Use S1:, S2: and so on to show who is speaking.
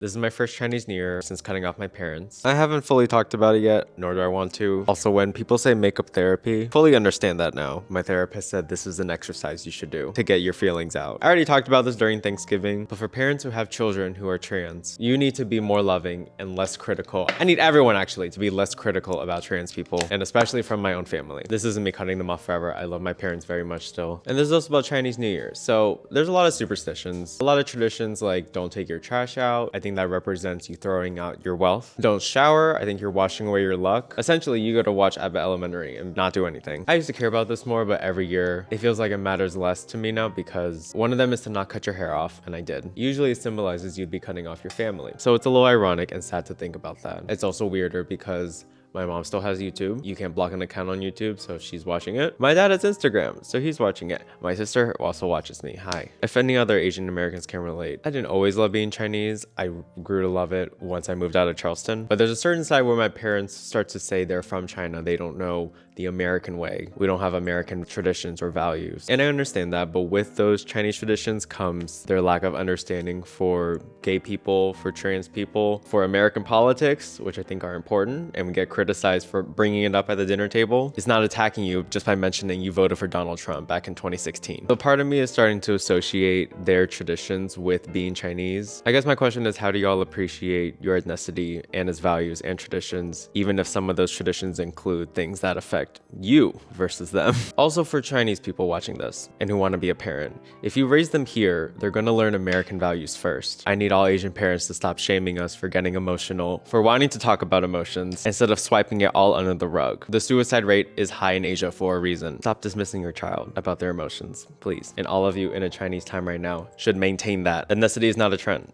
S1: This is my first Chinese New Year since cutting off my parents. I haven't fully talked about it yet, nor do I want to. Also, when people say makeup therapy, fully understand that now. My therapist said this is an exercise you should do to get your feelings out. I already talked about this during Thanksgiving, but for parents who have children who are trans, you need to be more loving and less critical. I need everyone actually to be less critical about trans people, and especially from my own family. This isn't me cutting them off forever. I love my parents very much still. And this is also about Chinese New Year. So there's a lot of superstitions, a lot of traditions like don't take your trash out. I think that represents you throwing out your wealth. Don't shower. I think you're washing away your luck. Essentially, you go to watch Abbott Elementary and not do anything. I used to care about this more, but every year it feels like it matters less to me now because one of them is to not cut your hair off, and I did. Usually it symbolizes you'd be cutting off your family. So it's a little ironic and sad to think about that. It's also weirder because my mom still has YouTube. You can't block an account on YouTube, so she's watching it. My dad has Instagram, so he's watching it. My sister also watches me. Hi. If any other Asian Americans can relate, I didn't always love being Chinese. I grew to love it once I moved out of Charleston. But there's a certain side where my parents start to say they're from China. They don't know the American way. We don't have American traditions or values. And I understand that, but with those Chinese traditions comes their lack of understanding for gay people, for trans people, for American politics, which I think are important, and we get criticized for bringing it up at the dinner table. It's not attacking you just by mentioning you voted for Donald Trump back in 2016. So part of me is starting to associate their traditions with being Chinese. I guess my question is, how do y'all appreciate your ethnicity and its values and traditions, even if some of those traditions include things that affect you versus them? Also, for Chinese people watching this and who want to be a parent, if you raise them here, they're going to learn American values first. I need all Asian parents to stop shaming us for getting emotional, for wanting to talk about emotions instead of swiping it all under the rug. The suicide rate is high in Asia for a reason. Stop dismissing your child about their emotions, please. And all of you in a Chinese time right now should maintain that. Ethnicity is not a trend.